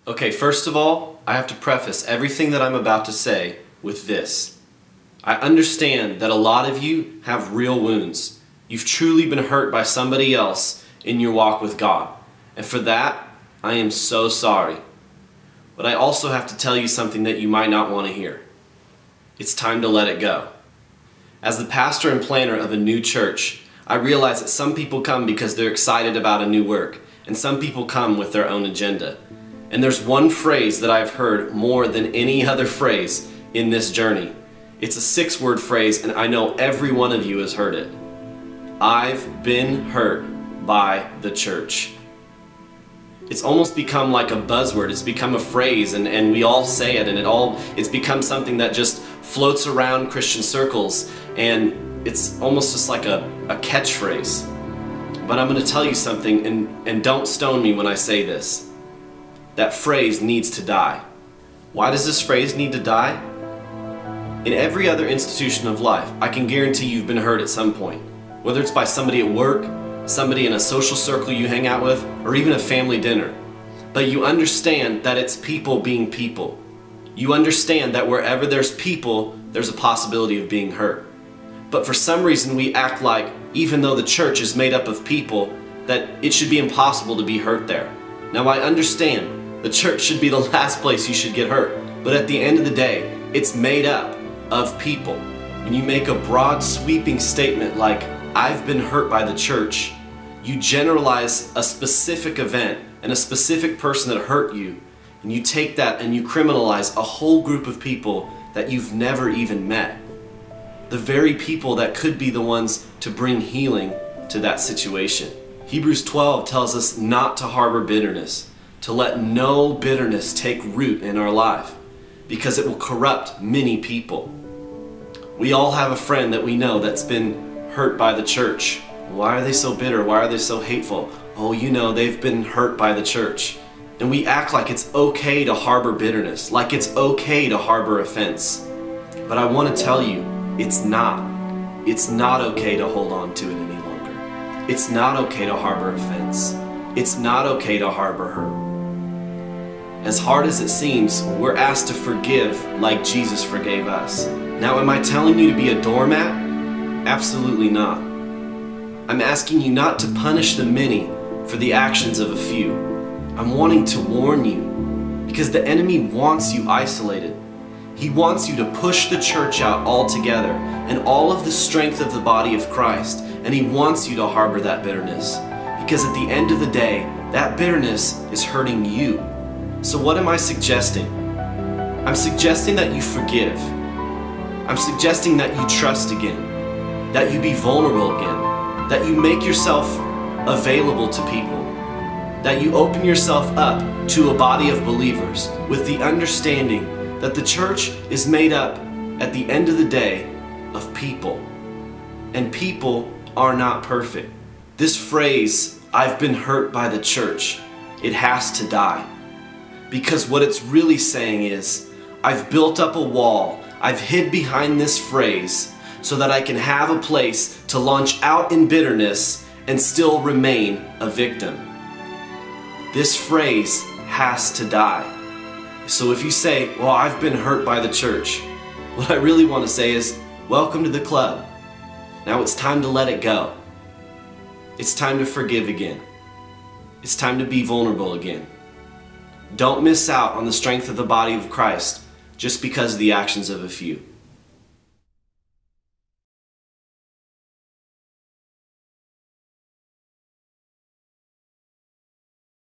Okay, first of all, I have to preface everything that I'm about to say with this. I understand that a lot of you have real wounds. You've truly been hurt by somebody else in your walk with God. And for that, I am so sorry. But I also have to tell you something that you might not want to hear. It's time to let it go. As the pastor and planner of a new church, I realize that some people come because they're excited about a new work, and some people come with their own agenda. And there's one phrase that I've heard more than any other phrase in this journey. It's a 6-word phrase, and I know every one of you has heard it. I've been hurt by the church. It's almost become like a buzzword. It's become a phrase, and we all say it, and it's become something that just floats around Christian circles, and it's almost just like a catchphrase. But I'm going to tell you something, and don't stone me when I say this. That phrase needs to die. Why does this phrase need to die? In every other institution of life, I can guarantee you've been hurt at some point. Whether it's by somebody at work, somebody in a social circle you hang out with, or even a family dinner. But you understand that it's people being people. You understand that wherever there's people, there's a possibility of being hurt. But for some reason we act like, even though the church is made up of people, that it should be impossible to be hurt there. Now I understand, the church should be the last place you should get hurt. But at the end of the day, it's made up of people. When you make a broad sweeping statement like, I've been hurt by the church, you generalize a specific event and a specific person that hurt you, and you take that and you criminalize a whole group of people that you've never even met. The very people that could be the ones to bring healing to that situation. Hebrews 12 tells us not to harbor bitterness, to let no bitterness take root in our life, because it will corrupt many people. We all have a friend that we know that's been hurt by the church. Why are they so bitter? Why are they so hateful? Oh, you know, they've been hurt by the church. And we act like it's okay to harbor bitterness, like it's okay to harbor offense. But I want to tell you, it's not. It's not okay to hold on to it any longer. It's not okay to harbor offense. It's not okay to harbor hurt. As hard as it seems, we're asked to forgive like Jesus forgave us. Now, am I telling you to be a doormat? Absolutely not. I'm asking you not to punish the many for the actions of a few. I'm wanting to warn you because the enemy wants you isolated. He wants you to push the church out altogether and all of the strength of the body of Christ, and he wants you to harbor that bitterness because at the end of the day, that bitterness is hurting you. So what am I suggesting? I'm suggesting that you forgive. I'm suggesting that you trust again, that you be vulnerable again, that you make yourself available to people, that you open yourself up to a body of believers with the understanding that the church is made up, at the end of the day, of people. And people are not perfect. This phrase, I've been hurt by the church, it has to die. Because what it's really saying is, I've built up a wall, I've hid behind this phrase so that I can have a place to launch out in bitterness and still remain a victim. This phrase has to die. So if you say, well, I've been hurt by the church, what I really want to say is, welcome to the club. Now it's time to let it go. It's time to forgive again. It's time to be vulnerable again. Don't miss out on the strength of the body of Christ just because of the actions of a few.